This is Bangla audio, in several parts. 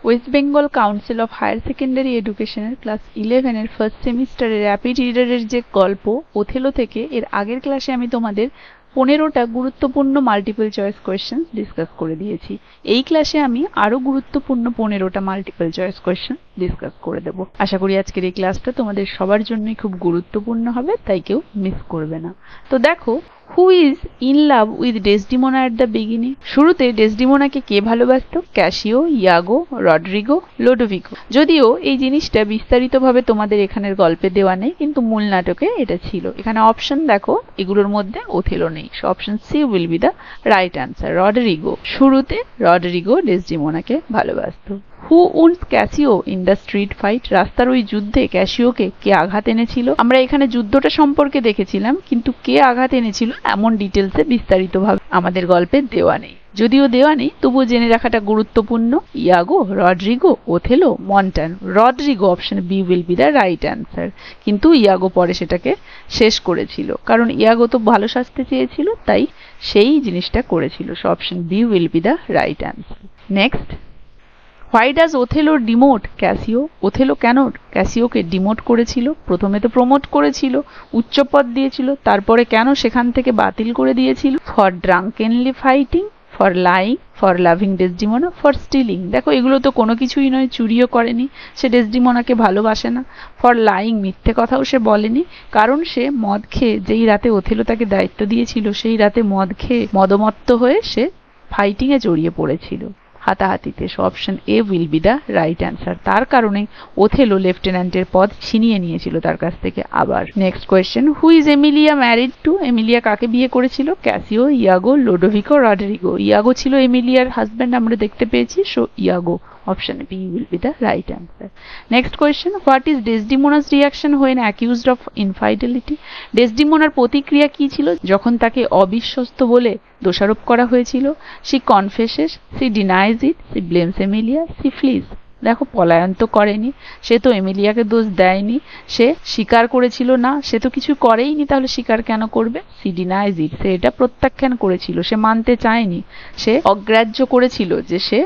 West Bengal council of higher secondary এডুকেশনের ক্লাস 11 এর ফার্স্ট সেমিস্টারের র্যাপিড রিডারের যে গল্প ওথেলো থেকে এর আগের ক্লাসে আমি তোমাদের 15টা গুরুত্বপূর্ণ মাল্টিপল চয়েস কোয়েশ্চেন ডিসকাস করে দিয়েছি। এই ক্লাসে আমি আরো গুরুত্বপূর্ণ 15টা মাল্টিপল চয়েস কোয়েশ্চেন ডিসকাস করে দেব। আশা করি আজকের এই ক্লাসটা তোমাদের সবার জন্যই খুব গুরুত্বপূর্ণ হবে, তাই কেউ মিস করবে না। তো দেখো, who is in love with Desdemona at the beginning? শুরুতে ডেসডিমোনাকে কে ভালোবাসতো? Casio, ইয়াগো, Rodrigo, Lodovico. যদিও এই জিনিসটা বিস্তারিতভাবে তোমাদের এখানের গল্পে দেওয়া নেই, কিন্তু মূল নাটকে এটা ছিল। এখানে অপশন দেখো, এগুলোর মধ্যে ওথেলো নেই, so option C will be the right answer. Roderigo, শুরুতে রড্রিগো ডেসডিমোনাকে ভালোবাসতো। Who wounds Cassio in the street fight? রাস্তার ওই যুদ্ধে ক্যাসিওকে কে আঘাত এনেছিল? আমরা এখানে যুদ্ধটা সম্পর্কে দেখেছিলাম, কিন্তু কে আঘাত এনেছিল এমন ডিটেলসে বিস্তারিতভাবে আমাদের গল্পে দেওয়া নেই। যদিও দেওয়া নেই, তবুও জেনে রাখাটা গুরুত্বপূর্ণ। Iago, Roderigo, Othello, Montano. Roderigo, option B will be the right answer. কিন্তু ইয়াগো পরে সেটাকে শেষ করেছিল, কারণ ইয়াগো তো ভালো শাস্তি চেয়েছিল, তাই সেই জিনিসটা করেছিল। So option B will be the right answer. Next, why does Othello demote Cassio? Othello কেন ক্যাসিওকে ডিমোট করেছিল? প্রথমে তো প্রমোট করেছিল, উচ্চ পদ দিয়েছিল, তারপরে কেন সেখান থেকে বাতিল করে দিয়েছিল? For drunkenly fighting, for lying, for loving Desdemona, for stealing. দেখো, এগুলো তো কোনো কিছুই নয়, চুরিও করেনি, সে ডেসডিমোনাকে ভালোবাসে না। ফর লাইং, মিথ্যে কথাও সে বলেনি, কারণ সে মদ খেয়ে, যেই রাতে ওথেলো তাকে দায়িত্ব দিয়েছিল সেই রাতে মদ খেয়ে মদমত্ত হয়ে সে ফাইটিং এ জড়িয়ে পড়েছিল, হাতাহাতিতে। So option A will be the right answer. তার কারণে ওথেলো লেফটেন্যান্টের পদ ছিনিয়ে নিয়েছিল তার কাছ থেকে আবার। Next question, who is Emilia married to? এমিলিয়া কাকে বিয়ে করেছিল? Cassio, Iago, Lodovico, Roderigo. Iago ছিল এমিলিয়ার হাজব্যান্ড, আমরা দেখতে পেয়েছি, so Iago. Option B will be the right answer. Next question, what is Desdemona's reaction when accused of infidelity? ডেসডিমোনার প্রতিক্রিয়া কি ছিল যখন তাকে অবিশ্বস্ত বলে দোষারোপ করা হয়েছিল? সি কনফেসেস, সি ডিনাইজ ইট, সি ব্লেমস এমিলিয়া, সি ফ্লিজ। দেখো, পলায়ন তো করেনি, সে তো এমিলিয়াকে দোষ দেয়নি, সে স্বীকার করেছিল না, সে তো কিছু করেইনি, তাহলে স্বীকার কেন করবে? সি ডিনাইজ ইট, সে এটা প্রত্যাখ্যান করেছিল, সে মানতে চায়নি, সে অগ্রাহ্য করেছিল যে সে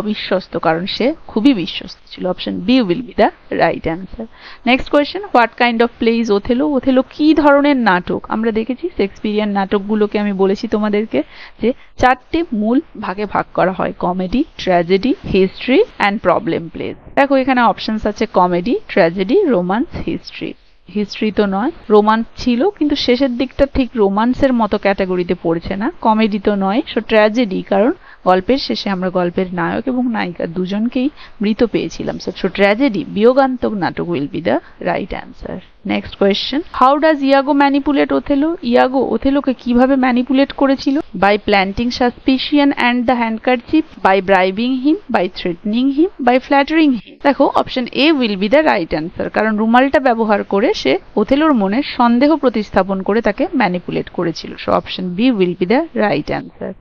অবিশ্বস্ত, কারণ সে খুবই বিশ্বস্ত ছিল। Option B will be the right answer. Next question, what kind of play is Othello? Othello কি ধরনের নাটক? আমরা দেখেছি শেক্সপিয়ারিয়ান নাটকগুলোকে, আমি বলেছি তোমাদেরকে যে 4টে মূল ভাগে ভাগ করা হয়: comedy, tragedy, history and problem place. দেখো, এখানে অপশনস আছে comedy, tragedy, romance, history. History তো নয়, রোমান্স ছিল, কিন্তু শেষের দিকটা ঠিক রোমান্সের মতো ক্যাটাগরিতে পড়ছে না। কমেডি তো নয়, সো ট্র্যাজেডি, কারণ গল্পের শেষে আমরা গল্পের নায়ক এবং নায়িকা দুজনকেই মৃত পেয়েছিলাম। সো ট্র্যাজেডি, বিয়োগান্তক নাটক will be the right answer. Next question, how does Iago manipulate Othello? Iago ওথেলোকে কিভাবে ম্যানিপুলেট করেছিল? By planting suspicion and the handkerchief, by bribing him, by threatening him, by flattering him. দেখো, option A will be the right answer, কারণ রুমালটা ব্যবহার করে সে ওথেলোর মনে সন্দেহ প্রতিস্থাপন করে তাকে ম্যানিপুলেট করেছিল। So option B will be the right answer.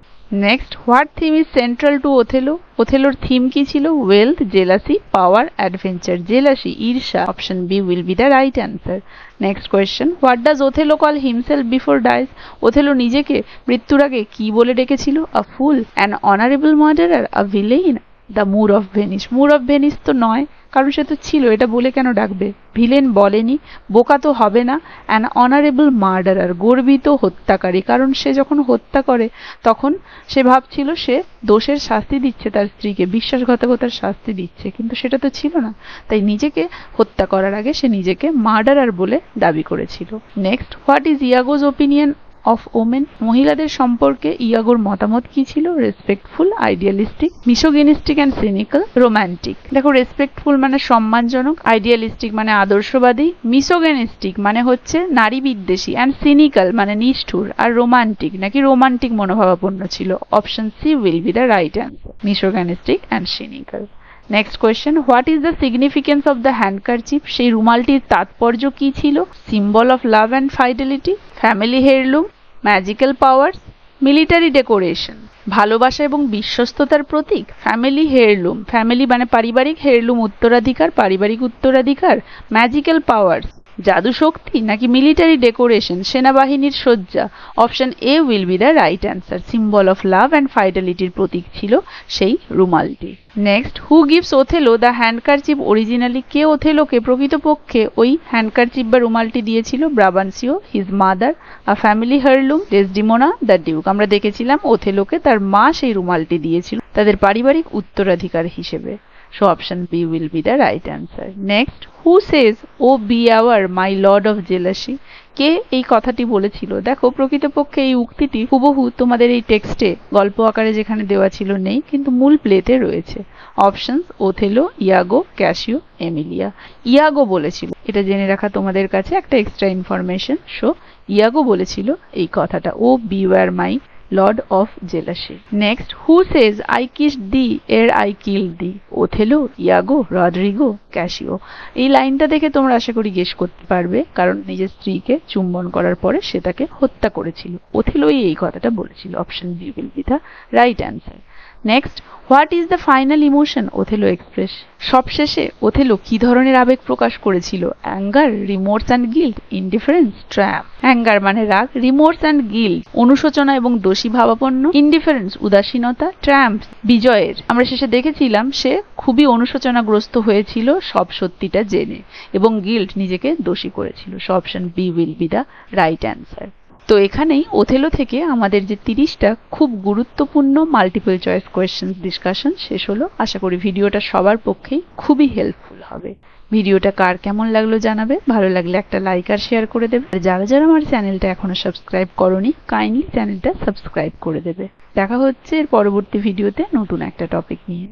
Next, what theme is central to Othello? ওথেলোর থিম কি ছিল? Wealth, jealousy, power, adventure. Jealousy, ঈর্ষা। Option B will be the right answer. Next question, what does Othello call himself before dies? Othello নিজেকে মৃত্যুর আগে কি বলে ডেকেছিল? A fool, an honourable murderer, a villain, the Moor of Venice. Moor of Venice তো নয়, কারণ সে তো ছিল, এটা বলে কেন ডাকবে? ভিলেন বলেনি, বোকা তো হবে না। অ্যান অনারেবল মার্ডারার, গর্বিত হত্যাকারী, কারণ সে যখন হত্যা করে তখন সে ভাবছিল সে দোষের শাস্তি দিচ্ছে তার স্ত্রীকে, বিশ্বাসঘাতকতার শাস্তি দিচ্ছে, কিন্তু সেটা তো ছিল না, তাই নিজেকে হত্যা করার আগে সে নিজেকে মার্ডারার বলে দাবি করেছিল। Next, what is Iago's opinion of women? মহিলাদের সম্পর্কে ইয়াগোর মতামত কি ছিল? Respectful, idealistic, misogynistic and cynical, romantic. দেখো, রেসপেক্টফুল মানে সম্মানজনক, আইডিয়ালিস্টিক মানে আদর্শবাদী, মিসোগিনিস্টিক মানে হচ্ছে নারী বিদ্বেষী, অ্যান্ড সিনিক্যাল মানে নিষ্ঠুর, আর রোমান্টিক নাকি রোমান্টিক মনোভাবাপন্ন ছিল। Option C will be the right answer, misogynistic and cynical. Next question, what is the significance of the handkerchief? সেই রুমালটির তাৎপর্য কি ছিল? Symbol of love and fidelity, family heirloom, magical powers, military decoration. ভালোবাসা এবং বিশ্বস্ততার প্রতীক, ফ্যামিলি হেয়ারলুম। ফ্যামিলি মানে পারিবারিক, হেয়ারলুম উত্তরাধিকার, পারিবারিক উত্তরাধিকার, ম্যাজিক্যাল পাওয়ার্স জাদু শক্তি নাকি মিলিটারি ডেকোরেশন, সেনাবাহিনীর সজ্জা? Option A will be the right answer. Symbol of love and ফাইটালিটির প্রতীক ছিল সেই রুমালটি। Next, who gives Othello the handkerchief originally? কে ওথেলোকে প্রকৃতপক্ষে ওই হ্যান্ডকারচিপ বা রুমালটি দিয়েছিল? Brabantio, his mother, a family heirloom, Desdemona, the duke. আমরা দেখেছিলাম ওথেলোকে তার মা সেই রুমালটি দিয়েছিল তাদের পারিবারিক উত্তরাধিকার হিসেবে। So option B will be the right answer. Next, who says, "Oh be our my lord of jealousy"? কে এই কথাটি বলেছিল? দেখো, প্রকৃতপক্ষে এই উক্তিটি হুবহু তোমাদের এই টেক্সটে গল্প আকারে যেখানে দেওয়া ছিল নেই, কিন্তু মূল প্লেতে রয়েছে। Options: Othello, ইয়াগো, Casio, Emilia. ইয়াগো বলেছিল, এটা জেনে রাখা তোমাদের কাছে একটা এক্সট্রা ইনফরমেশন। সো ইয়াগো বলেছিল এই কথাটা, oh beware my lord of jealousy. Next, who says I kissed thee ere I killed thee? Othello, Iago, Roderigo, Cassio. এই লাইনটা দেখে তোমরা আশা করি গেস করতে পারবে, কারণ নিজের স্ত্রীকে চুম্বন করার পরে সে তাকে হত্যা করেছিল। ওথেলোই এই কথাটা বলেছিল। Option B will be the right answer. Next, what is the final emotion Othello express? সবশেষে ওথেলো কি ধরনের আবেগ প্রকাশ করেছিল? Anger, remorse and guilt, indifference, triumph. Anger মানে রাগ, রিমোর্স অ্যান্ড গিল্ট অনুশোচনা এবং দোষী ভাবাপন্ন, ইনডিফারেন্স উদাসীনতা, ট্রায়াম্প বিজয়ের। আমরা শেষে দেখেছিলাম সে খুবই অনুশোচনাগ্রস্ত হয়েছিল সব সত্যিটা জেনে, এবং গিল্ট নিজেকে দোষী করেছিল। So option B will be the right answer. তো এখানেই ওথেলো থেকে আমাদের যে 30টা খুব গুরুত্বপূর্ণ মাল্টিপল চয়েস কোয়েশ্চেন ডিসকাশন শেষ হলো। আশা করি ভিডিওটা সবার পক্ষেই খুবই হেল্পফুল হবে। ভিডিওটা কার কেমন লাগলো জানাবে, ভালো লাগলে একটা লাইক আর শেয়ার করে দেবে। আর যারা যারা আমার চ্যানেলটা এখনো সাবস্ক্রাইব করোনি, কাইন্ডলি চ্যানেলটা সাবস্ক্রাইব করে দেবে। দেখা হচ্ছে এর পরবর্তী ভিডিওতে নতুন একটা টপিক নিয়ে।